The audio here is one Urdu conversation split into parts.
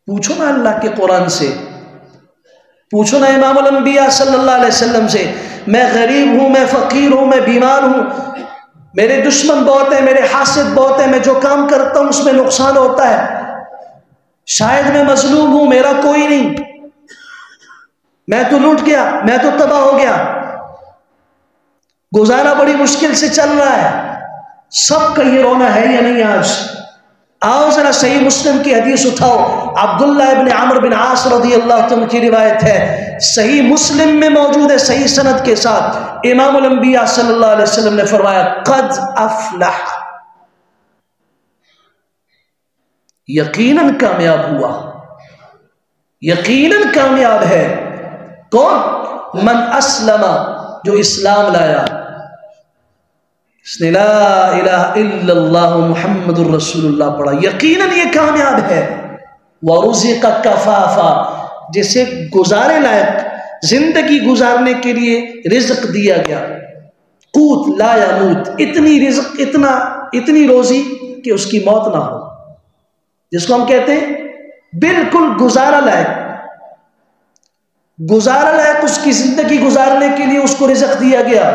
پوچھو نا اللہ کے قرآن سے، پوچھو نا امام الانبیاء صلی اللہ علیہ وسلم سے، میں غریب ہوں، میں فقیر ہوں، میں بیمار ہوں، میرے دشمن بہت ہیں، میرے حاسد بہت ہیں، میں جو کام کرتا ہوں اس میں نقصان ہوتا ہے، شاید میں مظلوم ہوں، میرا کوئی نہیں، میں تو لوٹ گیا، میں تو تباہ ہو گیا، گزارا بڑی مشکل سے چل رہا ہے، سب کا یہ رونا ہے یا نہیں آج؟ آؤ ذرا صحیح مسلم کی حدیث اٹھاؤ، عبداللہ ابن عمرو بن عاص رضی اللہ عنہ کی روایت ہے، صحیح مسلم میں موجود ہے صحیح سند کے ساتھ، امام الانبیاء صلی اللہ علیہ وسلم نے فرمایا قد افلح، یقیناً کامیاب ہوا، یقیناً کامیاب ہے، کون؟ من اسلم، جو اسلام لایا، اس نے لا الہ الا اللہ محمد الرسول اللہ پڑھا، یقیناً یہ کامیاب ہے، ورزق کفافا، جسے گزارے لائق زندگی گزارنے کے لیے رزق دیا گیا، قوت لا یموت، اتنی رزق، اتنی روزی کہ اس کی موت نہ ہو، جس کو ہم کہتے ہیں بالکل گزارا لائق، گزارا لائق اس کی زندگی گزارنے کے لیے اس کو رزق دیا گیا،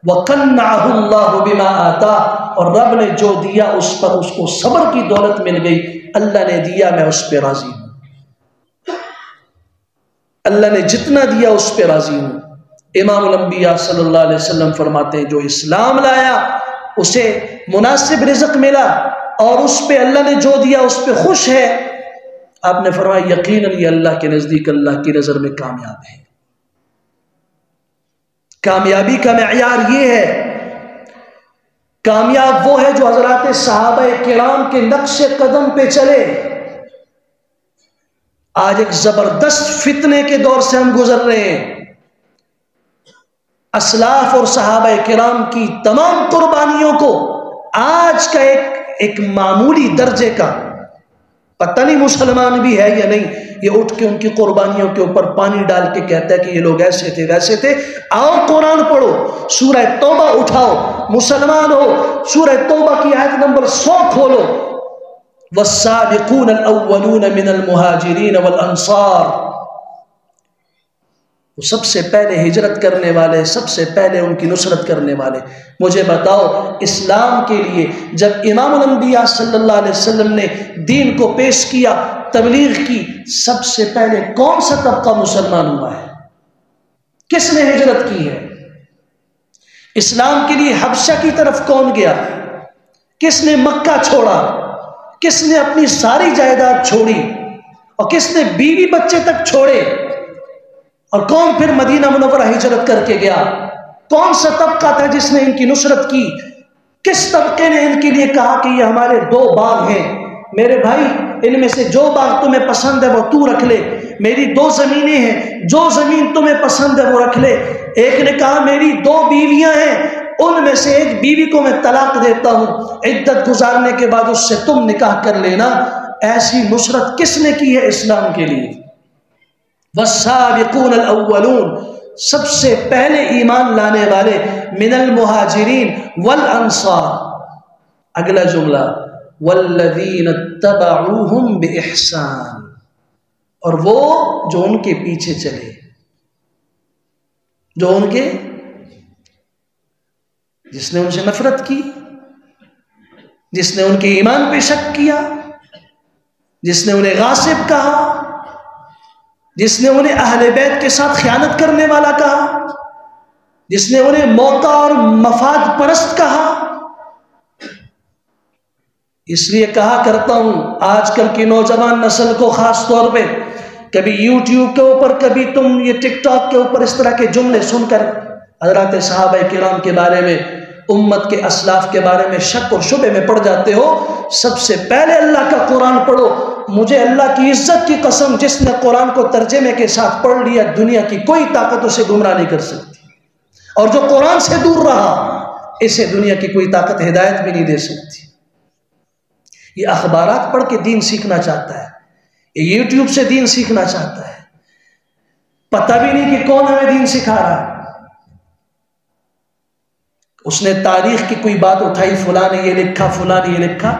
وَقَنَّعَهُ اللَّهُ بِمَا آتَا، اور رب نے جو دیا اس پر اس کو صبر کی دولت مل گئی، اللہ نے دیا میں اس پہ راضی ہوں، اللہ نے جتنا دیا اس پہ راضی ہوں۔ امام الانبیاء صلی اللہ علیہ وسلم فرماتے ہیں جو اسلام لایا اسے مناسب رزق ملا اور اس پہ اللہ نے جو دیا اس پہ خوش ہے، آپ نے فرمایا یقیناً یہ اللہ کے نزدیک اللہ کی نظر میں کامیاب ہے۔ کامیابی کا معیار یہ ہے، کامیاب وہ ہے جو حضرات صحابہ کرام کے نقش قدم پہ چلے۔ آج ایک زبردست فتنے کے دور سے ہم گزر رہے ہیں، اسلاف اور صحابہ کرام کی تمام قربانیوں کو آج کا ایک معمولی درجے کا، پتہ نہیں مسلمان بھی ہے یا نہیں، یہ اٹھ کے ان کی قربانیوں کے اوپر پانی ڈال کے کہتا ہے کہ یہ لوگ ایسے تھے ویسے تھے۔ آؤ قرآن پڑھو، سورہ توبہ اٹھاؤ، مسلمان ہو سورہ توبہ کی آیت نمبر 100 کھولو، والسابقون الاولون من المہاجرین والانصار، وہ سب سے پہلے ہجرت کرنے والے، سب سے پہلے ان کی نصرت کرنے والے۔ مجھے بتاؤ اسلام کے لیے جب امام الانبیاء صلی اللہ علیہ وسلم نے دین کو پیش کیا، تبلیغ کی، سب سے پہلے کون سا طبقہ مسلمان ہوا ہے؟ کس نے ہجرت کی ہے؟ اسلام کے لیے حبشہ کی طرف کون گیا؟ کس نے مکہ چھوڑا؟ کس نے اپنی ساری جائیداد چھوڑی؟ اور کس نے بیوی بچے تک چھوڑے؟ اور کون پھر مدینہ منورہ ہجرت کر کے گیا؟ کون سا طبقہ تھا جس نے ان کی نصرت کی؟ کس طبقے نے ان کے لیے کہا کہ یہ ہمارے 2 باغ ہیں، میرے بھائی ان میں سے جو باغ تمہیں پسند ہے وہ تو رکھ لے، میری 2 زمینیں ہیں، جو زمین تمہیں پسند ہے وہ رکھ لے۔ ایک نے کہا میری 2 بیویاں ہیں، ان میں سے ایک بیوی کو میں طلاق دیتا ہوں، عدت گزارنے کے بعد اس سے تم نکاح کر لینا۔ ایسی نصرت کس نے کی ہے اسلام کے لیے؟ والسابقون الاولون، سب سے پہلے ایمان لانے والے، من المہاجرین والانصار۔ اگلا جملہ والذین اتبعوہم باحسان، اور وہ جو ان کے پیچھے چلے، جو ان کے، جس نے ان سے نفرت کی، جس نے ان کے ایمان پہ شک کیا، جس نے انہیں غاصب کہا، جس نے انہیں اہل بیت کے ساتھ خیانت کرنے والا کہا، جس نے انہیں موقع اور مفاد پرست کہا۔ اس لیے کہا کرتا ہوں آج کل کی نوجوان نسل کو خاص طور پہ، کبھی یوٹیوب کے اوپر، کبھی تم یہ ٹک ٹاک کے اوپر اس طرح کے جملے سن کر حضرات صحابہ کرام کے بارے میں، امت کے اسلاف کے بارے میں شک اور شبہ میں پڑ جاتے ہو۔ سب سے پہلے اللہ کا قرآن پڑھو۔ مجھے اللہ کی عزت کی قسم، جس نے قرآن کو ترجمے کے ساتھ پڑھ لیا، دنیا کی کوئی طاقت اسے گمراہ نہیں کر سکتی، اور جو قرآن سے دور رہا اسے دنیا کی کوئی طاقت ہدایت بھی نہیں دے سکتی۔ یہ اخبارات پڑھ کے دین سیکھنا چاہتا ہے، یہ یوٹیوب سے دین سیکھنا چاہتا ہے، پتہ بھی نہیں کہ کون ہمیں دین سکھا رہا ہے۔ اس نے تاریخ کی کوئی بات اٹھائی، فلاں نے یہ لکھا، فلاں نے یہ لکھا،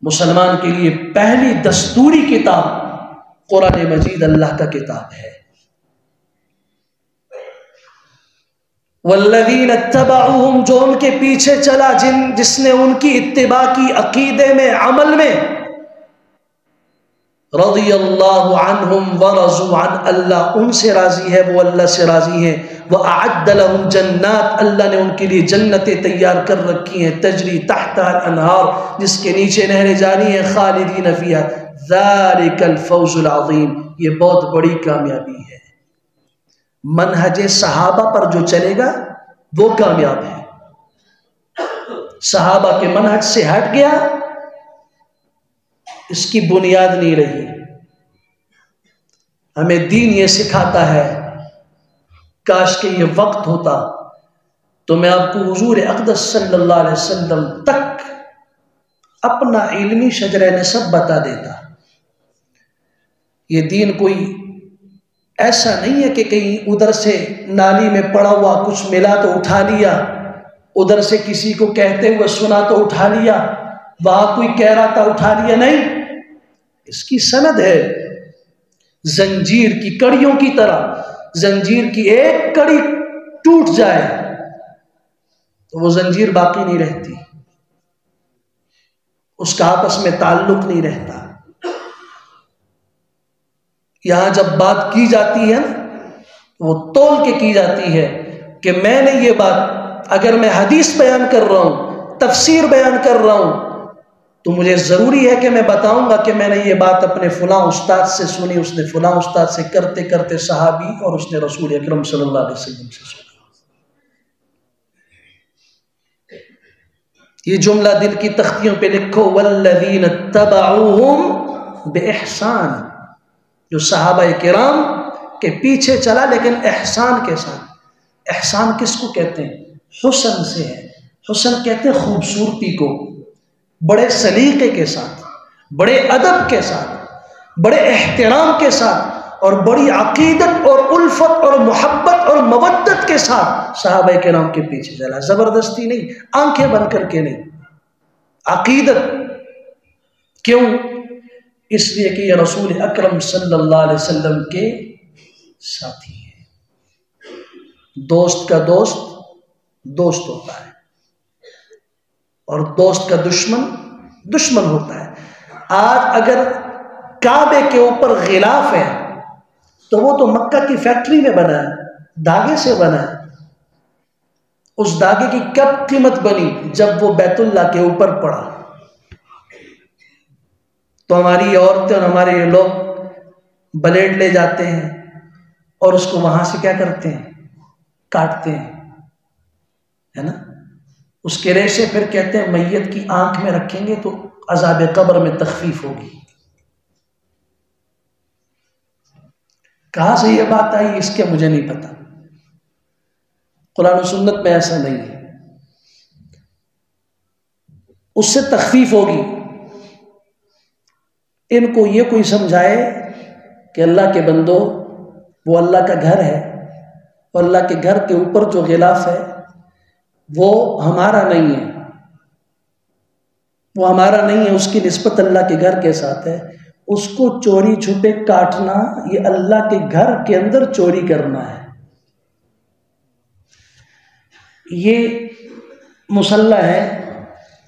مسلمان کے لیے پہلی دستوری کتاب قرآن مجید اللہ کا کتاب ہے۔ والذین اتبعوہم، جو ان کے پیچھے چلا، جس نے ان کی اتباع کی عقیدے میں، عمل میں، رضی اللہ عنہم ورضوا عن، اللہ ان سے راضی ہے، وہ اللہ سے راضی ہے۔ وَأَعَدَّ لَهُمْ جَنَّاتٍ، اللہ نے ان کے لیے جنتیں تیار کر رکھی ہیں، تجری تحتها الانہار، جس کے نیچے نہریں جاری ہیں، خالدین فیہا، ذَلِكَ الْفَوْزُ الْعَظِيمُ، یہ بہت بڑی کامیابی ہے۔ منہج صحابہ پر جو چلے گا وہ کامیاب ہے۔ صحابہ کے منہج سے ہٹ گیا، اس کی بنیاد نہیں رہی۔ ہمیں دین یہ سکھاتا ہے، کاش کہ یہ وقت ہوتا تو میں آپ کو حضور اقدس صلی اللہ علیہ وسلم تک اپنا علمی شجرہ نسب بتا دیتا۔ یہ دین کوئی ایسا نہیں ہے کہ کہیں ادھر سے نالی میں پڑا ہوا کچھ ملا تو اٹھا لیا، ادھر سے کسی کو کہتے ہوئے سنا تو اٹھا لیا، وہاں کوئی کہہ رہا تھا اٹھا لیا، نہیں، اس کی سند ہے۔ زنجیر کی کڑیوں کی طرح، زنجیر کی ایک کڑی ٹوٹ جائے تو وہ زنجیر باقی نہیں رہتی، اس کا آپس میں تعلق نہیں رہتا۔ یہاں جب بات کی جاتی ہے نا، وہ تول کے کی جاتی ہے کہ میں نے یہ بات، اگر میں حدیث بیان کر رہا ہوں، تفسیر بیان کر رہا ہوں، تو مجھے ضروری ہے کہ میں بتاؤں گا کہ میں نے یہ بات اپنے فلاں استاد سے سنی، اس نے فلاں استاد سے کرتے کرتے صحابی، اور اس نے رسول اکرم صلی اللہ علیہ وسلم سے سنا۔ یہ جملہ دل کی تختیوں پہ لکھو، والذین اتبعوہم بإحسان، جو صحابہ کرام کے پیچھے چلا لیکن احسان کے ساتھ۔ احسان کس کو کہتے ہیں؟ حسن سے ہے۔ حسن کہتے ہیں خوبصورتی کو، بڑے سلیقے کے ساتھ، بڑے ادب کے ساتھ، بڑے احترام کے ساتھ، اور بڑی عقیدت اور الفت اور محبت اور مودت کے ساتھ صحابہ کرام کے پیچھے چلا۔ زبردستی نہیں، آنکھیں بند کر کے نہیں، عقیدت۔ کیوں؟ اس لیے کہ یہ رسول اکرم صلی اللہ علیہ وسلم کے ساتھی ہیں۔ دوست کا دوست دوست ہوتا ہے، اور دوست کا دشمن دشمن ہوتا ہے۔ آج اگر کعبے کے اوپر غلاف ہے تو وہ تو مکہ کی فیکٹری میں بنا ہے، دھاگے سے بنا ہے۔ اس دھاگے کی کب قیمت بنی؟ جب وہ بیت اللہ کے اوپر پڑا۔ تو ہماری عورتیں اور ہمارے لوگ بلیڈ لے جاتے ہیں اور اس کو وہاں سے کیا کرتے ہیں؟ کاٹتے ہیں، ہے نا؟ اس کے ریشے پھر کہتے ہیں میت کی آنکھ میں رکھیں گے تو عذاب قبر میں تخفیف ہوگی۔ کہاں سے یہ بات آئی اس کے مجھے نہیں پتا، قرآن و سنت میں ایسا نہیں ہے۔ اس سے تخفیف ہوگی۔ ان کو یہ کوئی سمجھائے کہ اللہ کے بندو، وہ اللہ کا گھر ہے، اور اللہ کے گھر کے اوپر جو غلاف ہے وہ ہمارا نہیں ہے، وہ ہمارا نہیں ہے، اس کی نسبت اللہ کے گھر کے ساتھ ہے۔ اس کو چوری چھپے کاٹنا، یہ اللہ کے گھر کے اندر چوری کرنا ہے۔ یہ مصلی ہے،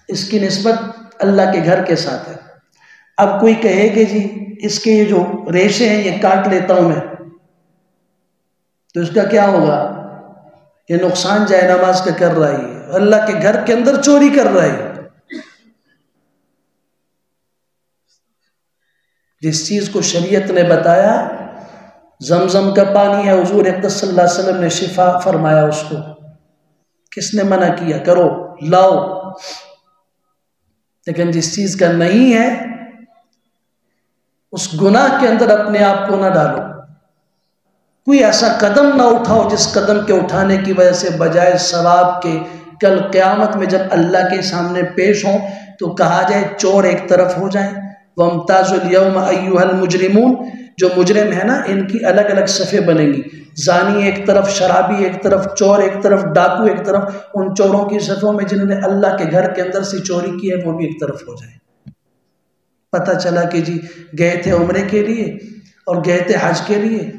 اس کی نسبت اللہ کے گھر کے ساتھ ہے۔ اب کوئی کہے کہ جی اس کے یہ جو ریشے ہیں یہ کاٹ لیتا ہوں میں، تو اس کا کیا ہوگا؟ یہ نقصان جائے نماز کا کر رہا ہے، اللہ کے گھر کے اندر چوری کر رہا ہے۔ جس چیز کو شریعت نے بتایا، زمزم کا پانی ہے، حضور اقدس صلی اللہ علیہ وسلم نے شفا فرمایا اس کو، کس نے منع کیا؟ کرو، لاؤ۔ لیکن جس چیز کا نہیں ہے اس گناہ کے اندر اپنے آپ کو نہ ڈالو۔ کوئی ایسا قدم نہ اٹھاؤ جس قدم کے اٹھانے کی وجہ سے بجائے ثواب کے کل قیامت میں جب اللہ کے سامنے پیش ہوں تو کہا جائے چور ایک طرف ہو جائیں، وَامْتَازُوا الْيَوْمَ أَيُّهَا الْمُجْرِمُونَ، جو مجرم ہے نا ان کی الگ الگ صفیں بنیں گی، زانی ایک طرف، شرابی ایک طرف، چور ایک طرف، ڈاکو ایک طرف۔ ان چوروں کی صفوں میں جنہوں نے اللہ کے گھر کے اندر سے چوری کی ہے وہ بھی ایک طرف ہو جائیں۔ پتہ چلا کہ جی گئے تھے عمرے کے لیے اور گئے تھے حج کے لیے،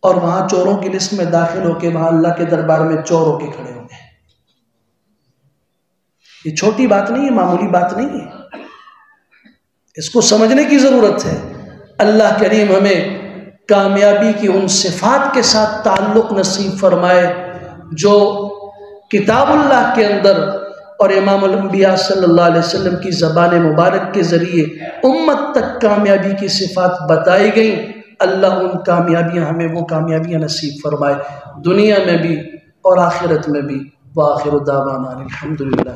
اور وہاں چوروں کی لسٹ میں داخل ہو کے وہاں اللہ کے دربار میں چور ہو کے کھڑے ہو گئے۔ یہ چھوٹی بات نہیں ہے، معمولی بات نہیں ہے، اس کو سمجھنے کی ضرورت ہے۔ اللہ کریم ہمیں کامیابی کی ان صفات کے ساتھ تعلق نصیب فرمائے جو کتاب اللہ کے اندر اور امام الانبیاء صلی اللہ علیہ وسلم کی زبان مبارک کے ذریعے امت تک کامیابی کی صفات بتائی گئیں۔ اللہ ان کامیابیاں ہمیں وہ کامیابیاں نصیب فرمائے، دنیا میں بھی اور آخرت میں بھی۔ وآخر دعوانا الحمدللہ۔